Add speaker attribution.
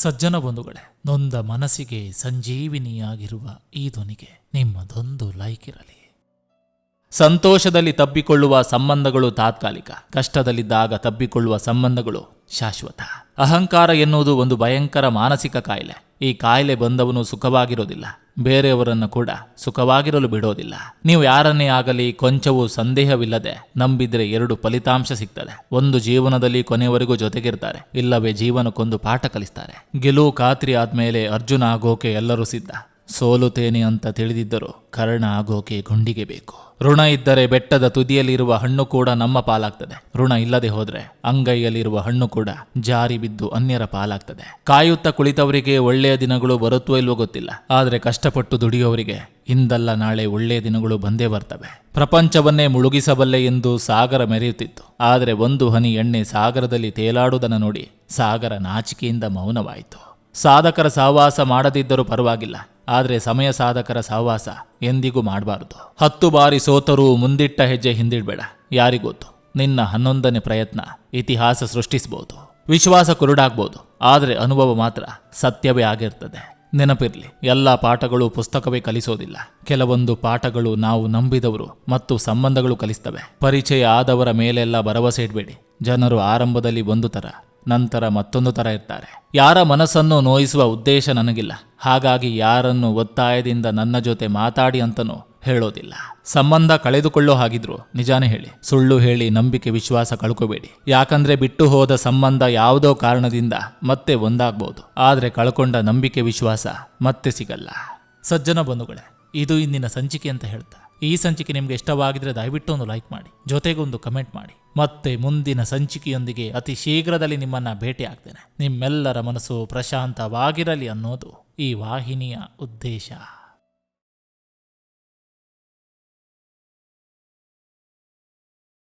Speaker 1: ಸಜ್ಜನ ಬಂಧುಗಳೇ, ನೊಂದ ಮನಸ್ಸಿಗೆ ಸಂಜೀವಿನಿಯಾಗಿರುವ ಈ ಧ್ವನಿಗೆ ನಿಮ್ಮದೊಂದು ಲೈಕ್ ಇರಲಿ. ಸಂತೋಷದಲ್ಲಿ ತಬ್ಬಿಕೊಳ್ಳುವ ಸಂಬಂಧಗಳು ತಾತ್ಕಾಲಿಕ, ಕಷ್ಟದಲ್ಲಿದ್ದಾಗ ತಬ್ಬಿಕೊಳ್ಳುವ ಸಂಬಂಧಗಳು ಶಾಶ್ವತ. ಅಹಂಕಾರ ಎನ್ನುವುದು ಒಂದು ಭಯಂಕರ ಮಾನಸಿಕ ಕಾಯಿಲೆ. ಈ ಕಾಯಿಲೆ ಬಂದವನು ಸುಖವಾಗಿರೋದಿಲ್ಲ, ಬೇರೆಯವರನ್ನು ಕೂಡ ಸುಖವಾಗಿರಲು ಬಿಡೋದಿಲ್ಲ. ನೀವು ಯಾರನ್ನೇ ಆಗಲಿ ಕೊಂಚವೂ ಸಂದೇಹವಿಲ್ಲದೆ ನಂಬಿದ್ರೆ 2 ಫಲಿತಾಂಶ ಸಿಗ್ತದೆ. ಒಂದು, ಜೀವನದಲ್ಲಿ ಕೊನೆಯವರೆಗೂ ಜೊತೆಗಿರ್ತಾರೆ, ಇಲ್ಲವೇ ಜೀವನಕ್ಕೊಂದು ಪಾಠ ಕಲಿಸ್ತಾರೆ. ಗೆಲುವು ಖಾತ್ರಿ ಆದ್ಮೇಲೆ ಅರ್ಜುನ ಆಗೋಕೆ ಎಲ್ಲರೂ ಸಿದ್ಧ. ಸೋಲುತ್ತೇನೆ ಅಂತ ತಿಳಿದಿದ್ದರೂ ಕರ್ಣ ಆಗೋಕೆ ಗುಂಡಿಗೆ ಬೇಕು. ಋಣ ಇದ್ದರೆ ಬೆಟ್ಟದ ತುದಿಯಲ್ಲಿರುವ ಹಣ್ಣು ಕೂಡ ನಮ್ಮ ಪಾಲಾಗ್ತದೆ. ಋಣ ಇಲ್ಲದೆ ಹೋದ್ರೆ ಅಂಗೈಯಲ್ಲಿರುವ ಹಣ್ಣು ಕೂಡ ಜಾರಿ ಬಿದ್ದು ಅನ್ಯರ ಪಾಲಾಗ್ತದೆ. ಕಾಯುತ್ತಾ ಕುಳಿತವರಿಗೆ ಒಳ್ಳೆಯ ದಿನಗಳು ಬರುತ್ತೋ ಇಲ್ವೋ ಗೊತ್ತಿಲ್ಲ, ಆದರೆ ಕಷ್ಟಪಟ್ಟು ದುಡಿಯೋವರಿಗೆ ಇಂದಲ್ಲ ನಾಳೆ ಒಳ್ಳೆಯ ದಿನಗಳು ಬಂದೇ ಬರ್ತವೆ. ಪ್ರಪಂಚವನ್ನೇ ಮುಳುಗಿಸಬಲ್ಲೆ ಎಂದು ಸಾಗರ ಮೆರೆಯುತ್ತಿತ್ತು. ಆದರೆ ಒಂದು ಹನಿ ಎಣ್ಣೆ ಸಾಗರದಲ್ಲಿ ತೇಲಾಡುವುದನ್ನು ನೋಡಿ ಸಾಗರ ನಾಚಿಕೆಯಿಂದ ಮೌನವಾಯಿತು. ಸಾಧಕರ ಸಹವಾಸ ಮಾಡದಿದ್ದರೂ ಪರವಾಗಿಲ್ಲ, ಆದರೆ ಸಮಯ ಸಾಧಕರ ಸಹವಾಸ ಎಂದಿಗೂ ಮಾಡಬಾರದು. 10 ಬಾರಿ ಸೋತರೂ ಮುಂದಿಟ್ಟ ಹೆಜ್ಜೆ ಹಿಂದಿಡ್ಬೇಡ. ಯಾರಿಗೊತ್ತು, ನಿನ್ನ 11ನೇ ಪ್ರಯತ್ನ ಇತಿಹಾಸ ಸೃಷ್ಟಿಸಬಹುದು. ವಿಶ್ವಾಸ ಕುರುಡಾಗ್ಬೋದು, ಆದರೆ ಅನುಭವ ಮಾತ್ರ ಸತ್ಯವೇ ಆಗಿರ್ತದೆ. ನೆನಪಿರ್ಲಿ, ಎಲ್ಲ ಪಾಠಗಳು ಪುಸ್ತಕವೇ ಕಲಿಸೋದಿಲ್ಲ. ಕೆಲವೊಂದು ಪಾಠಗಳು ನಾವು ನಂಬಿದವರು ಮತ್ತು ಸಂಬಂಧಗಳು ಕಲಿಸ್ತವೆ. ಪರಿಚಯ ಆದವರ ಮೇಲೆಲ್ಲ ಭರವಸೆ ಇಡಬೇಡಿ. ಜನರು ಆರಂಭದಲ್ಲಿ ಒಂದು ಥರ, ನಂತರ ಮತ್ತೊಂದು ಥರ ಇರ್ತಾರೆ. ಯಾರ ಮನಸ್ಸನ್ನು ನೋಯಿಸುವ ಉದ್ದೇಶ ನನಗಿಲ್ಲ, ಹಾಗಾಗಿ ಯಾರನ್ನು ಒತ್ತಾಯದಿಂದ ನನ್ನ ಜೊತೆ ಮಾತಾಡಿ ಅಂತನೂ ಹೇಳೋದಿಲ್ಲ. ಸಂಬಂಧ ಕಳೆದುಕೊಳ್ಳೋ ಹಾಗಿದ್ರು ನಿಜಾನೇ ಹೇಳಿ, ಸುಳ್ಳು ಹೇಳಿ ನಂಬಿಕೆ ವಿಶ್ವಾಸ ಕಳ್ಕೋಬೇಡಿ. ಯಾಕಂದ್ರೆ ಬಿಟ್ಟು ಹೋದ ಸಂಬಂಧ ಯಾವುದೋ ಕಾರಣದಿಂದ ಮತ್ತೆ ಒಂದಾಗ್ಬೋದು, ಆದರೆ ಕಳ್ಕೊಂಡ ನಂಬಿಕೆ ವಿಶ್ವಾಸ ಮತ್ತೆ ಸಿಗಲ್ಲ. ಸಜ್ಜನ ಬಂಧುಗಳೇ, ಇದು ಇಂದಿನ ಸಂಚಿಕೆ ಅಂತ ಹೇಳ್ತಾ, ಈ ಸಂಚಿಕೆ ನಿಮ್ಗೆ ಇಷ್ಟವಾಗಿದ್ರೆ ದಯವಿಟ್ಟು ಒಂದು ಲೈಕ್ ಮಾಡಿ, ಜೊತೆಗೊಂದು ಕಮೆಂಟ್ ಮಾಡಿ. ಮತ್ತೆ ಮುಂದಿನ ಸಂಚಿಕೆಯೊಂದಿಗೆ ಅತಿ ಶೀಘ್ರದಲ್ಲಿ ನಿಮ್ಮನ್ನ ಭೇಟಿ ಆಗ್ತೇನೆ. ನಿಮ್ಮೆಲ್ಲರ ಮನಸ್ಸು ಪ್ರಶಾಂತವಾಗಿರಲಿ ಅನ್ನೋದು ಈ ವಾಹಿನಿಯ ಉದ್ದೇಶ.